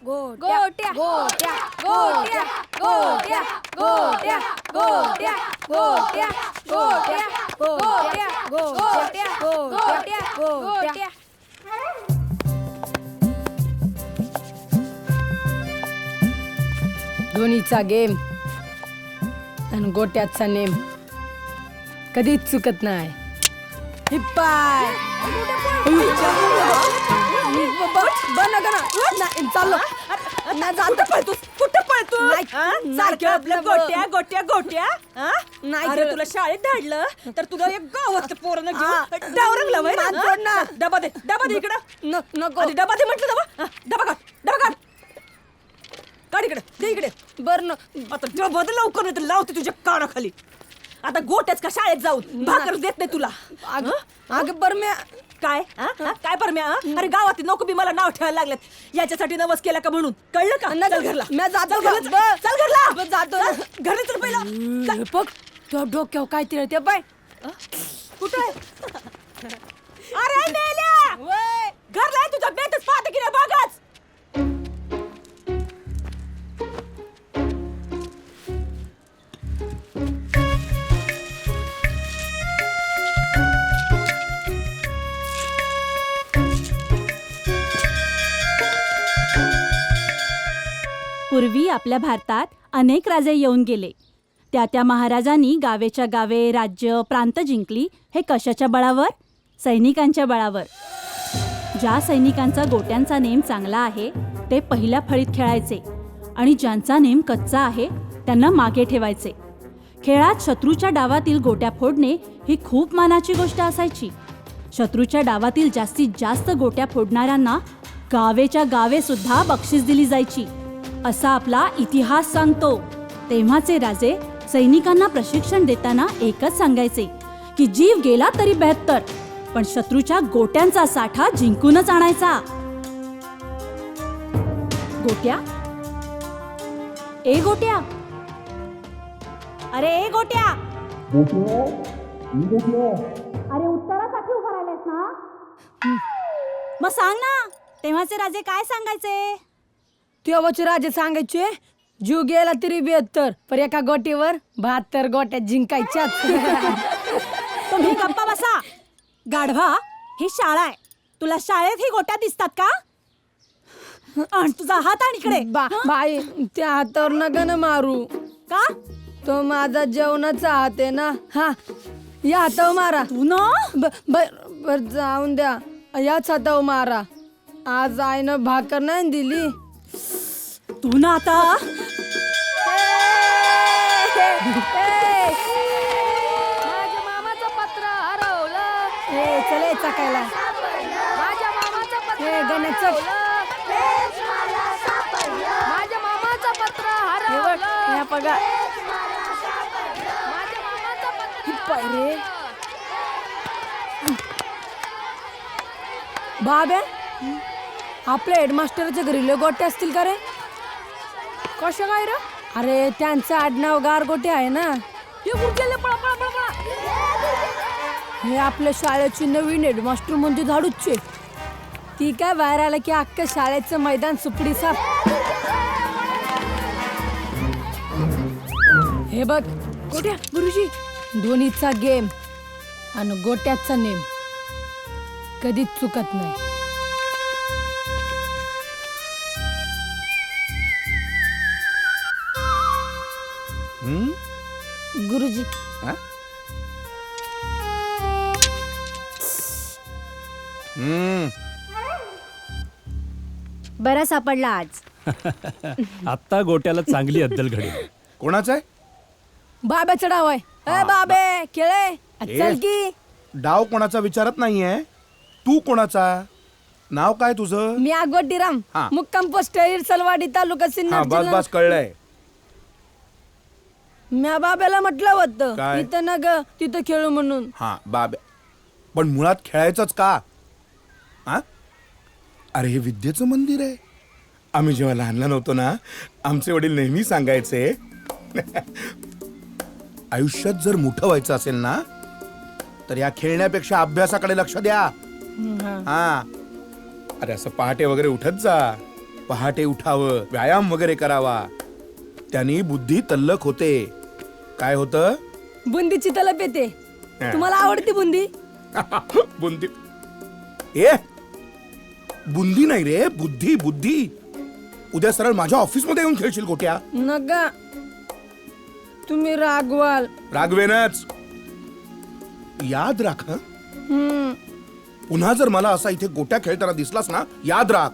गोट्या गोट्या गोट्या गोट्या गोट्या गोट्या गोट्या गोट्या गोट्या गोट्या गोट्या गोट्या. दोन्हीचा गेम आणि गोट्याचा नेम कधीच चुकत नाही. हिप्पाय चाललो ना जात पळतो. कुठं पळतो? सारखं आपलं गोट्या गोट्या गोट्या. नाही जर तुला शाळेत धाडलं तर तुला एक गावात पोरांना घेऊन डावरंगला वय ना. डबा दे इकडं. नको आधी डबा दे म्हटलं. डबा काढ काढ इकडे दे इकडे. बरं आता डबा दे लवकर, नाही तर लावते तुझ्या कानाखाली. आता गोट्याच का शाळेत जाऊन भाकर देत नाही तुला. अगं बरं मी काय काय परम्या? अरे गावात नको बी मला नाव ठेवायला लागलेत याच्यासाठी नवस केला का म्हणून. कळलं का? चल घरला. मी जातो. चल घरला. जातो घरी चल पहिला. बघ तो डोक्यावर काय तिळते बाय. कुठे अरे मेल्या घरला आहे तुझा बेतच पाहते की नाही बघाच. पूर्वी आपल्या भारतात अनेक राजे येऊन गेले. त्या महाराजांनी गावेच्या गावे राज्य प्रांत जिंकली. हे कशाच्या बळावर? सैनिकांच्या बळावर. ज्या सैनिकांचा गोट्यांचा नेम चांगला आहे ते पहिल्या फळीत खेळायचे आणि ज्यांचा नेम कच्चा आहे त्यांना मागे ठेवायचे. खेळात शत्रूच्या डावातील गोट्या फोडणे ही खूप मानाची गोष्ट असायची. शत्रूच्या डावातील जास्तीत जास्त गोट्या फोडणाऱ्यांना गावेच्या गावे सुद्धा बक्षीस दिली जायची असा आपला इतिहास सांगतो. तेव्हाचे राजे सैनिकांना प्रशिक्षण देताना एकच सांगायचे की जीव गेला तरी 72 पण शत्रूच्या गोट्यांचा साठा जिंकूनच आणायचा. गोट्या ए गोट्या अरे ए गोट्या अरे उत्तरासाठी उभा राहिलायस ना? मग सांग ना तेव्हाचे राजे काय सांगायचे? तेव्हाचे राजे सांगायचे जीव गेला तरी 72 पण एका गोटीवर 72 गोट्या जिंकायच्याच. तुम्ही गप्पा बसा. गाढवा ही शाळा आहे. तुला शाळेत ही गोट्या दिसतात का? आणि तुझा हात आणि इकडे. बाई त्या हातावर नका ना मारू. का? तो माझा जेवणाचा हात आहे ना. हा या हातावर मारा. तू ना बर जाऊन द्या. याच हातावर मारा. आज आईनं भाकर नाही दिली. तू ना आता माझ्या मामाचं पत्र हरवलं. चले चकायला. माझ्या मामाचं पत्र गणेश माझ्या मामाचं पत्र हरवलं. पगा माझ्या मामाचं पत्र रे बाबे आपल्या हेडमास्टरच्या घरी लय गोटे असतील का रे? कशा काय रे? अरे त्यांचं आडनाव गारगोटे आहे ना. हे गुडघ्याला पळा पळा पळा पळा. हे आपल्या शाळेची नवीन हेडमास्टर म्हणजे झाडूचे. ती काय बाहेर आलं की अख्ख्या शाळेचं मैदान सुपडी साफ. हे बघ गोट्या गुरुजी दोन्हीचा गेम आणि गोट्याचा नेम कधीच चुकत नाही. गुरुजी बरा सापडला आज. आत्ता गोट्याला चांगली अद्दल घडेल. कोणाचा आहे? बाब्याचा डाव आहे. ए बाबे खेळे चल की. डाव कोणाचा विचारत नाहीये. तू कोणाचा? नाव काय तुझं? मी आगोटीराम हा. मुक्काम पोस्ट इरसलवाडी तालुका सिन्नर बस जिल्हा. बस कळलंय. म्या बाब्याला म्हटलं होतं काय? तिथं ना ग तिथं खेळू म्हणून. हा बाबे पण मुळात खेळायचंच का? हा अरे हे विद्येचं मंदिर आहे. आम्ही जेव्हा लहान लहान होतो ना, आमचे वडील नेहमी सांगायचे आयुष्यात जर मोठं व्हायचं असेल ना, तर या खेळण्यापेक्षा अभ्यासाकडे लक्ष द्या. हा, अरे असं पहाटे वगैरे उठत जा, पहाटे उठावं, व्यायाम वगैरे करावा, त्यानी बुद्धी तल्लख होते. काय होतं? बुंदीची तलप येते. तुम्हाला आवडते बुंदी? बुंदी? ए, बुंदी नाही रे, बुद्धी बुद्धी. उद्या सरळ माझ्या ऑफिस मध्ये येऊन खेळशील गोट्या. नका, तुम्ही रागवाल. रागवेनच. याद राख हं? हम्म. पुन्हा जर मला असा इथे गोट्या खेळताना दिसलास ना, याद राख.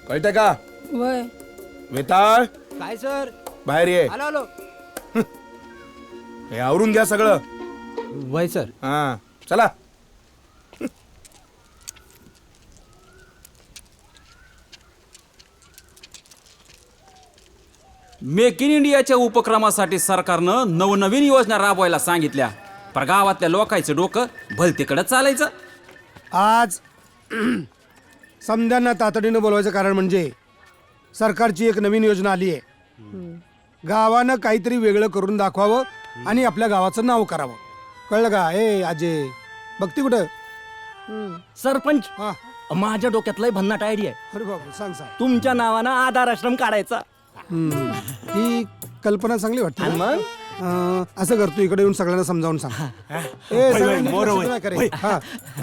कळतंय का? वय. वेताळ, काय सर? बाहेर ये. आलो आलो. हे आवरून घ्या सगळं. वय सर. हा, चला. मेक इन इंडियाच्या उपक्रमासाठी सरकारनं नवनवीन योजना राबवायला सांगितल्या. पर गावातल्या लोकांचं डोकं भलतीकडे चालायचं. आज समध्यांना तातडीनं बोलवायचं कारण म्हणजे सरकारची एक नवीन योजना आली आहे. गावानं काहीतरी वेगळं करून दाखवावं आणि आपल्या गावाचं नाव करावं. कळलं का? ए अजय, बघती कुठं? सरपंच, हा, माझ्या डोक्यातलं भन्नाट आयडिया आहे. अरे बाबा, सांग सांग. तुमच्या नावानं आधार आश्रम काढायचा. ही कल्पना चांगली वाटते. आणि मग? असं कर, तू इकडे येऊन सगळ्यांना समजावून सांग. सगळ्यांनी लक्ष नाही करे. हा,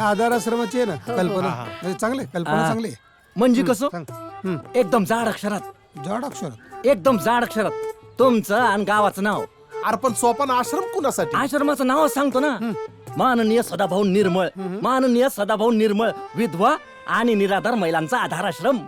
आधार आश्रमाची आहे ना कल्पना, म्हणजे चांगली आहे, कल्पना चांगली आहे. म्हणजे कसं? सांग. एकदम जाड अक्षरात, जड अक्षरात. एकदम जाड अक्षरात तुमचं आणि गावाचं नाव. अरे पण सोपान आश्रम कुणासाठी? आश्रमाचं नाव सांगतो ना. माननीय सदाभाऊ निर्मळ, माननीय सदाभाऊ निर्मळ विधवा आणि निराधार महिलांचा आधार आश्रम.